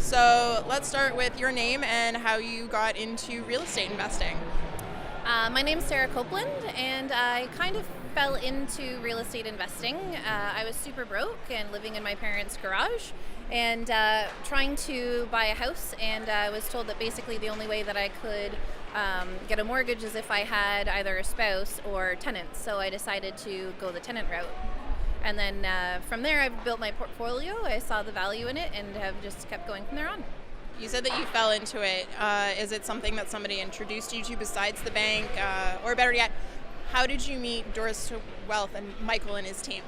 So let's start with your name and how you got into real estate investing. My name's Sarah Coupland, and I kind of fell into real estate investing. I was super broke and living in my parents' garage and trying to buy a house, and I was told that basically the only way that I could get a mortgage is if I had either a spouse or tenants. So I decided to go the tenant route. And then from there, I've built my portfolio. I saw the value in it and have just kept going from there on. You said that you fell into it. Is it something that somebody introduced you to besides the bank? Or better yet, how did you meet Doors to Wealth and Michael and his team?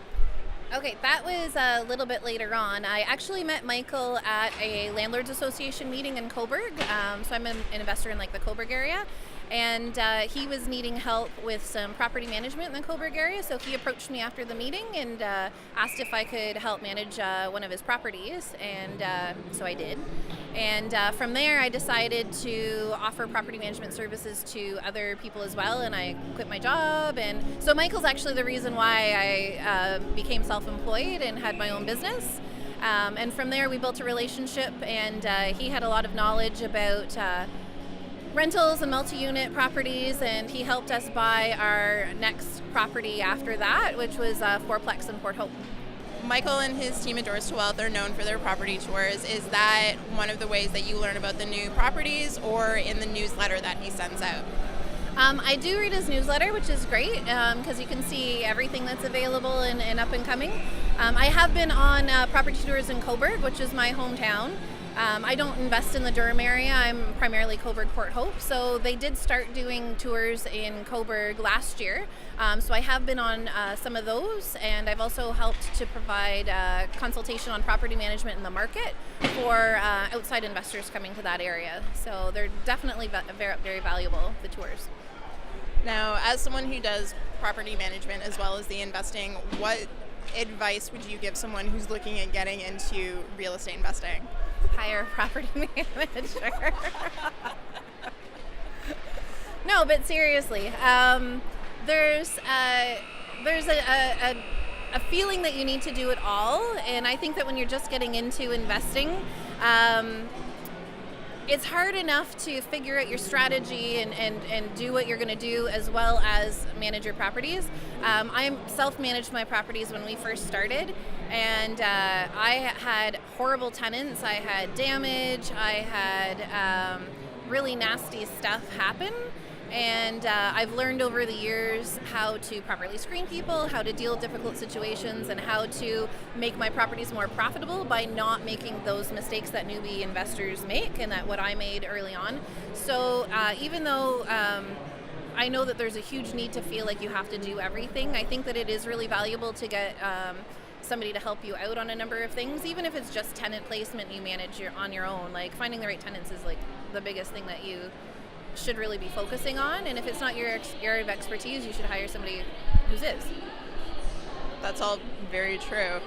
Okay, that was a little bit later on. I actually met Michael at a landlords association meeting in Coburg. So I'm an investor in the Coburg area. And he was needing help with some property management in the Coburg area, so he approached me after the meeting and asked if I could help manage one of his properties, and so I did. And from there, I decided to offer property management services to other people as well, and I quit my job. And so Michael's actually the reason why I became self-employed and had my own business. And from there, we built a relationship, and he had a lot of knowledge about rentals and multi-unit properties, and he helped us buy our next property after that, which was fourplex in Port Hope. Michael and his team at Doors to Wealth are known for their property tours. Is that one of the ways that you learn about the new properties, or in the newsletter that he sends out? I do read his newsletter, which is great because you can see everything that's available and up and coming. I have been on property tours in Coburg, which is my hometown. I don't invest in the Durham area. I'm primarily Coburg Port Hope. So they did start doing tours in Coburg last year. So I have been on some of those, and I've also helped to provide consultation on property management in the market for outside investors coming to that area. So they're definitely very, very valuable, the tours. Now, as someone who does property management as well as the investing, what advice would you give someone who's looking at getting into real estate investing? Hire a property manager. No, but seriously, there's a feeling that you need to do it all, and I think that when you're just getting into investing, it's hard enough to figure out your strategy and do what you're going to do as well as manage your properties. I self-managed my properties when we first started, and I had horrible tenants. I had damage. I had really nasty stuff happen. And I've learned over the years how to properly screen people, how to deal with difficult situations, and how to make my properties more profitable by not making those mistakes that newbie investors make and that what I made early on. So even though I know that there's a huge need to feel like you have to do everything, I think that it is really valuable to get somebody to help you out on a number of things, even if it's just tenant placement you manage on your own. Like finding the right tenants is the biggest thing that you should really be focusing on, and if it's not your area of expertise, you should hire somebody whose is. That's all very true.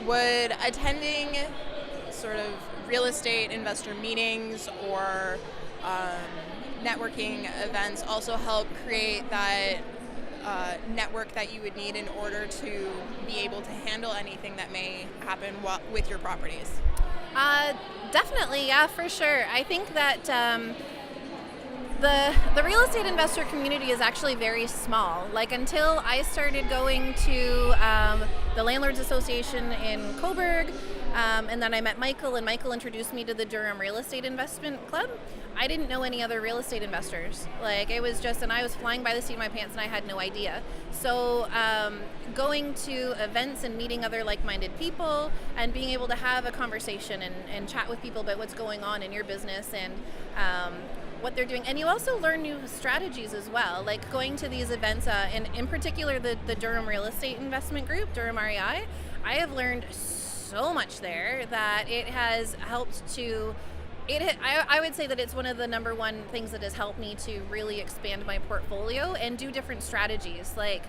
Would attending sort of real estate investor meetings or networking events also help create that network that you would need in order to be able to handle anything that may happen with your properties? Definitely, yeah, for sure. I think that the real estate investor community is actually very small. Like until I started going to the Landlords Association in Coburg, and then I met Michael, and Michael introduced me to the Durham Real Estate Investment Club, I didn't know any other real estate investors. Like it was just, and I was flying by the seat of my pants and I had no idea. So going to events and meeting other like-minded people and being able to have a conversation and chat with people about what's going on in your business and what they're doing. And you also learn new strategies as well, like going to these events, and in particular the Durham Real Estate Investment Group, Durham REI, I have learned so much there that it has helped to, I would say that it's one of the number one things that has helped me to really expand my portfolio and do different strategies. Like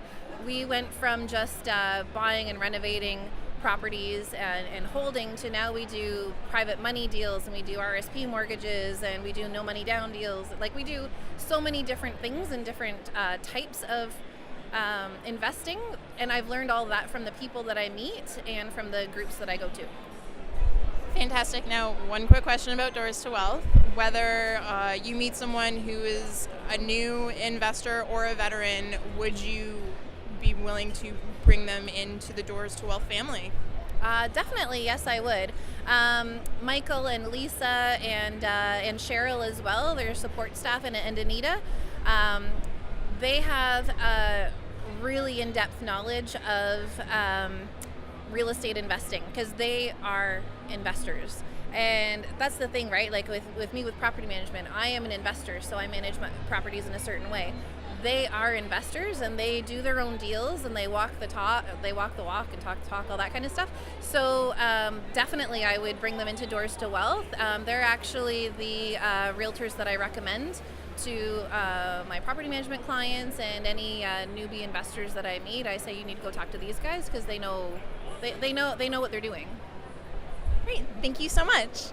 we went from just buying and renovating properties and holding to now we do private money deals and we do RSP mortgages and we do no money down deals. Like we do so many different things and different types of investing, and I've learned all that from the people that I meet and from the groups that I go to. Fantastic. Now, one quick question about Doors to Wealth. Whether you meet someone who is a new investor or a veteran, would you be willing to bring them into the Doors to Wealth family? Definitely, yes, I would. Michael and Lisa and Cheryl as well, their support staff, and Anita, they have really in-depth knowledge of real estate investing because they are investors. And that's the thing, right? Like with me with property management, I am an investor, so I manage my properties in a certain way. They are investors and they do their own deals and they walk the talk, and talk the talk, all that kind of stuff. So definitely I would bring them into Doors to Wealth. They're actually the realtors that I recommend to my property management clients and any newbie investors that I meet. I say you need to go talk to these guys because they know what they're doing. Great. Thank you so much.